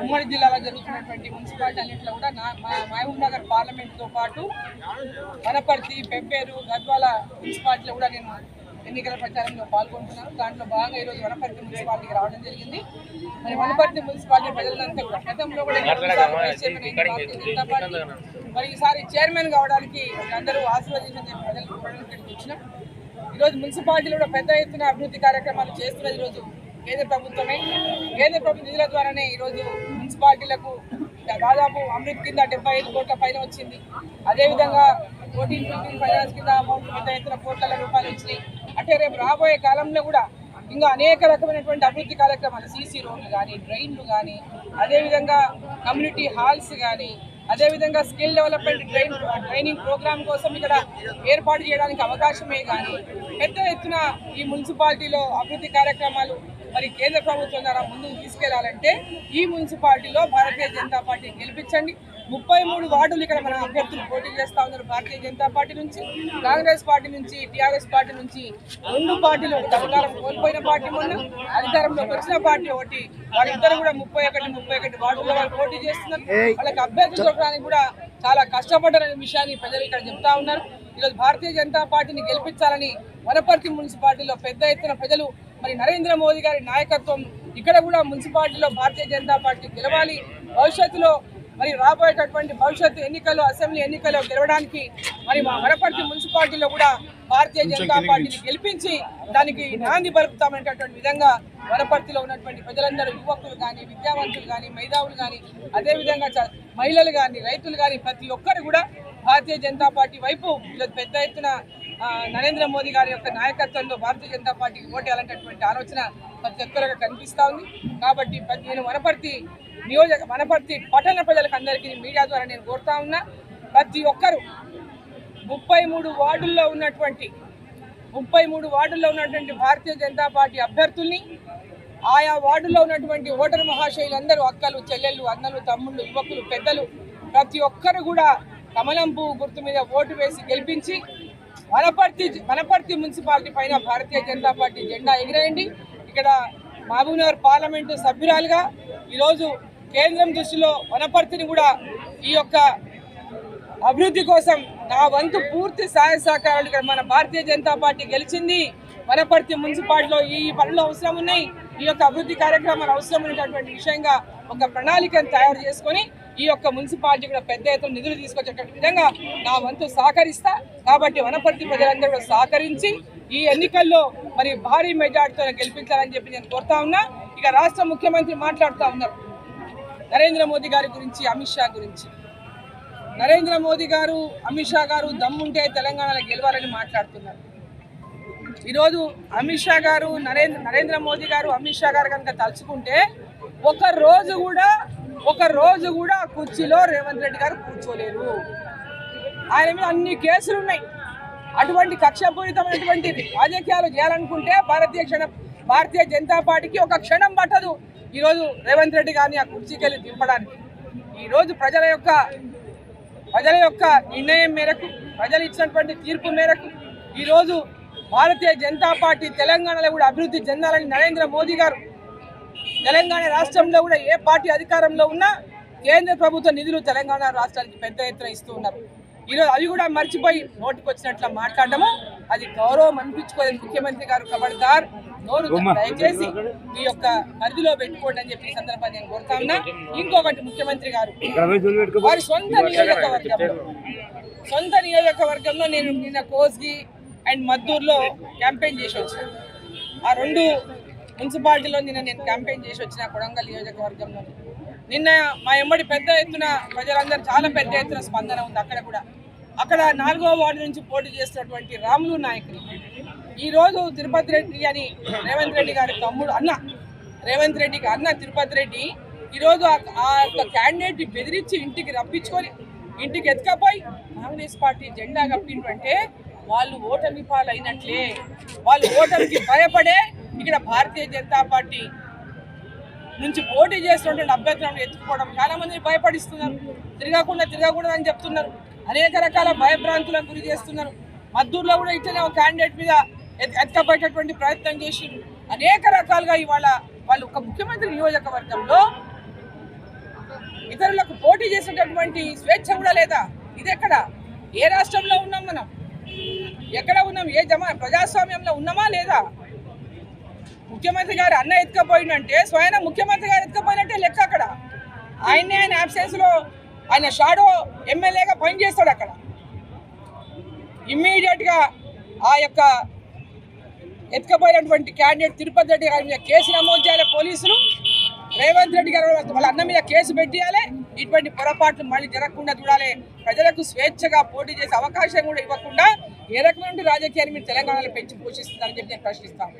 ఉమ్మడి జిల్లాలో జరుగుతున్నటువంటి మున్సిపాలిటీ అన్నింటిలో కూడా మహబూబ్ నగర్ పార్లమెంట్తో పాటు వనపర్తి, పెబ్బేరు, గద్వాల మున్సిపాలిటీలో కూడా నేను ఎన్నికల ప్రచారంలో పాల్గొంటున్నాను. దాంట్లో భాగంగా ఈరోజు వనపర్తి మున్సిపాలిటీకి రావడం జరిగింది. మరి వనపర్తి మున్సిపాలిటీ ప్రజలంతా కూడా గతంలో కూడా మరి ఈసారి చైర్మన్ కావడానికి అందరూ ఆశీర్వదించని చెప్పి ప్రజలు కోరడానికి వచ్చినాం. ఈరోజు మున్సిపాలిటీలో కూడా పెద్ద ఎత్తున అభివృద్ధి కార్యక్రమాలు చేస్తున్నది ఈరోజు కేంద్ర ప్రభుత్వమే. కేంద్ర ప్రభుత్వ నిధుల ద్వారానే ఈరోజు మున్సిపాలిటీలకు దాదాపు అమృత్ కింద 75 కోట్ల పైన వచ్చింది. అదేవిధంగా 14-15 ఫైనాన్స్ కింద అమౌంట్ పెద్ద ఎత్తున కోట్ల రూపాయలు వచ్చినాయి. అంటే రేపు రాబోయే కాలంలో కూడా ఇంకా అనేక రకమైనటువంటి అభివృద్ధి కార్యక్రమాలు, సీసీ రోడ్లు కానీ, డ్రైన్లు కానీ, అదేవిధంగా కమ్యూనిటీ హాల్స్ కానీ, అదేవిధంగా స్కిల్ డెవలప్మెంట్ ట్రైనింగ్ ప్రోగ్రామ్ కోసం ఇక్కడ ఏర్పాటు చేయడానికి అవకాశమే కానీ పెద్ద ఎత్తున ఈ మున్సిపాలిటీలో అభివృద్ధి కార్యక్రమాలు మరి కేంద్ర ప్రభుత్వం ద్వారా ముందుకు తీసుకెళ్లాలంటే ఈ మున్సిపాలిటీలో భారతీయ జనతా పార్టీ గెలిపించండి. 33 వార్డులు ఇక్కడ మన అభ్యర్థులు పోటీ చేస్తూ ఉన్నారు. భారతీయ జనతా పార్టీ నుంచి, కాంగ్రెస్ పార్టీ నుంచి, టీఆర్ఎస్ పార్టీ నుంచి 2 పార్టీలు అధికారం కోల్పోయిన పార్టీ మొన్న అధికారంలోకి వచ్చిన పార్టీ ఒకటి. వాళ్ళిద్దరు కూడా 31 వార్డుల్లో వాళ్ళు పోటీ చేస్తున్నారు. వాళ్ళకి అభ్యర్థులు దొరకడానికి కూడా చాలా కష్టపడ్డారనే విషయాన్ని ప్రజలు ఇక్కడ చెప్తా ఉన్నారు. ఈరోజు భారతీయ జనతా పార్టీని గెలిపించాలని వనపర్తి మున్సిపాలిటీలో పెద్ద ఎత్తున ప్రజలు మరి నరేంద్ర మోదీ గారి నాయకత్వం ఇక్కడ కూడా మున్సిపాలిటీలో భారతీయ జనతా పార్టీ గెలవాలి. భవిష్యత్తులో మరి రాబోయేటటువంటి భవిష్యత్తు ఎన్నికల్లో, అసెంబ్లీ ఎన్నికల్లో గెలవడానికి మరి మా వనపర్తి మున్సిపాలిటీలో కూడా భారతీయ జనతా పార్టీని గెలిపించి దానికి నాంది పలుకుతామనేటటువంటి విధంగా వనపర్తిలో ఉన్నటువంటి ప్రజలందరూ, యువకులు కానీ, విద్యావంతులు కానీ, మేధావులు కానీ, అదేవిధంగా మహిళలు కానీ, రైతులు కానీ ప్రతి ఒక్కరు కూడా భారతీయ జనతా పార్టీ వైపు పెద్ద ఎత్తున నరేంద్ర మోదీ గారి యొక్క నాయకత్వంలో భారతీయ జనతా పార్టీకి ఓటేయాలనేటువంటి ఆలోచన ప్రతి ఒక్కరుగా కనిపిస్తూ ఉంది. కాబట్టి నేను వనపర్తి పట్టణ ప్రజలకు అందరికీ మీడియా ద్వారా నేను కోరుతా ఉన్నా, ప్రతి ఒక్కరు 33 వార్డుల్లో ఉన్నటువంటి భారతీయ జనతా పార్టీ అభ్యర్థుల్ని, ఆయా వార్డుల్లో ఉన్నటువంటి ఓటరు మహాశయులందరూ, అక్కలు, చెల్లెళ్ళు, అన్నలు, తమ్ముళ్ళు, యువకులు, పెద్దలు ప్రతి ఒక్కరు కూడా కమలం పువ్వు గుర్తు మీద ఓటు వేసి గెలిపించి వనపర్తి మున్సిపాలిటీ పైన భారతీయ జనతా పార్టీ జెండా ఎగిరేయండి. ఇక్కడ మహబూబ్ నగర్ పార్లమెంటు సభ్యురాలుగా ఈరోజు కేంద్రం దృష్టిలో వనపర్తిని కూడా ఈ యొక్క అభివృద్ధి కోసం నా వంతు పూర్తి సహాయ సహకారాలు ఇక్కడ మన భారతీయ జనతా పార్టీ గెలిచింది. వనపర్తి మున్సిపాలిటీలో ఈ పనులు అవసరం ఉన్నాయి, ఈ యొక్క అభివృద్ధి కార్యక్రమాలు అవసరం ఉన్నటువంటి విషయంగా ఒక ప్రణాళికను తయారు చేసుకొని ఈ యొక్క మున్సిపాలిటీ కూడా పెద్ద ఎత్తున నిధులు తీసుకొచ్చేటువంటి విధంగా నా వంతు సహకరిస్తా. కాబట్టి వనపర్తి ప్రజలందరూ కూడా సహకరించి ఈ ఎన్నికల్లో మరి భారీ మెజార్టీతో గెలిపించాలని చెప్పి నేను కోరుతా ఉన్నా. ఇక రాష్ట్ర ముఖ్యమంత్రి మాట్లాడుతూ ఉన్నారు నరేంద్ర మోదీ గారి గురించి, అమిత్ షా గురించి. నరేంద్ర మోదీ గారు, అమిత్ షా గారు దమ్ముంటే తెలంగాణలో గెలవాలని మాట్లాడుతున్నారు. ఈరోజు అమిత్ షా గారు, నరేంద్ర మోదీ గారు, అమిత్ షా గారు కనుక తలుచుకుంటే ఒక రోజు కూడా కుర్చీలో రేవంత్ రెడ్డి గారు కూర్చోలేరు. ఆయన మీద అన్ని కేసులు ఉన్నాయి. అటువంటి కక్షపూరితమైనటువంటి రాజకీయాలు చేయాలనుకుంటే భారతీయ జనతా పార్టీకి ఒక క్షణం పట్టదు ఈరోజు రేవంత్ రెడ్డి గారిని ఆ కుర్చీకి వెళ్ళి దింపడానికి. ఈరోజు ప్రజల యొక్క నిర్ణయం మేరకు, ప్రజలు ఇచ్చినటువంటి తీర్పు మేరకు ఈరోజు భారతీయ జనతా పార్టీ తెలంగాణలో కూడా అభివృద్ధి చెందాలని నరేంద్ర మోదీ గారు తెలంగాణ రాష్ట్రంలో కూడా ఏ పార్టీ అధికారంలో ఉన్నా కేంద్ర ప్రభుత్వ నిధులు తెలంగాణ రాష్ట్రానికి పెద్ద ఎత్తున ఇస్తూ ఉన్నారు. ఈరోజు అవి కూడా మర్చిపోయి నోటికి వచ్చినట్లు మాట్లాడము అది గౌరవం అనిపించుకోలేదు. ముఖ్యమంత్రి గారు ఖబర్దార్, నోరు దయచేసి మీ యొక్క పరిధిలో పెట్టుకోండి అని చెప్పి ఈ సందర్భాన్ని నేను కోరుతా ఉన్నా. ఇంకొకటి, ముఖ్యమంత్రి గారు వారి సొంత నియోజకవర్గంలో నేను నిన్న కోస్గి అండ్ మద్దూరులో క్యాంపెయిన్ చేసి వచ్చాను. ఆ 2 మున్సిపాలిటీలో నేను క్యాంపెయిన్ చేసి వచ్చిన కొడంగల్ నియోజకవర్గంలో. నిన్న మా ఎమ్మడి పెద్ద ఎత్తున ప్రజలందరూ చాలా పెద్ద ఎత్తున స్పందన ఉంది. అక్కడ 4వ వార్డు నుంచి పోటీ చేస్తున్నటువంటి రాములు నాయకులు ఈరోజు తిరుపతి రెడ్డి అని రేవంత్ రెడ్డి గారి తమ్ముడు రేవంత్ రెడ్డికి అన్న తిరుపతి రెడ్డి ఈరోజు ఆ యొక్క క్యాండిడేట్ బెదిరించి ఇంటికి రప్పించుకొని ఇంటికి ఎత్తుకపోయి కాంగ్రెస్ పార్టీ జెండా కప్పిందంటే వాళ్ళు ఓటమి పాలైనట్లే. వాళ్ళు ఓటమికి భయపడే ఇక్కడ భారతీయ జనతా పార్టీ నుంచి పోటీ చేస్తున్నటువంటి అభ్యర్థులను ఎత్తుకోవడం చాలా మంది భయపడిస్తున్నారు. తిరగకూడదని చెప్తున్నారు. అనేక రకాల భయభ్రాంతులకు గురి చేస్తున్నారు. మద్దూరులో కూడా ఇట్లనే ఒక క్యాండిడేట్ మీద ఎత్తుకపోయేటటువంటి ప్రయత్నం చేసి అనేక రకాలుగా ఇవాళ వాళ్ళు ఒక ముఖ్యమంత్రి నియోజకవర్గంలో ఇతరులకు పోటీ చేసేటటువంటి స్వేచ్ఛ కూడా లేదా? ఇది ఎక్కడ? ఏ రాష్ట్రంలో ఉన్నాం మనం? ఎక్కడ ఉన్నాం? ఏ ప్రజాస్వామ్యంలో ఉన్నామా లేదా? ముఖ్యమంత్రి గారు అన్న ఎత్తుకపోయిందంటే స్వయం ముఖ్యమంత్రి గారు ఎత్తుకపోయినట్టే లెక్క. అక్కడ ఆయన అబ్సెన్స్లో ఆయన షాడో ఎమ్మెల్యేగా పనిచేస్తాడు. అక్కడ ఇమ్మీడియట్గా ఆ యొక్క ఎత్తుకపోయినటువంటి క్యాండిడేట్ తిరుపతి రెడ్డి గారి మీద కేసు నమోదు చేయాలి పోలీసులు. రేవంత్ రెడ్డి గారు వాళ్ళ అన్న మీద కేసు పెట్టియాలి. ఇటువంటి పొరపాట్లు మళ్ళీ జరగకుండా చూడాలి. ప్రజలకు స్వేచ్ఛగా పోటీ చేసే అవకాశం కూడా ఇవ్వకుండా ఏ రకమైన రాజకీయాన్ని మీరు తెలంగాణలో పెంచి పోషిస్తుందని చెప్పి నేను ప్రశ్నిస్తాను.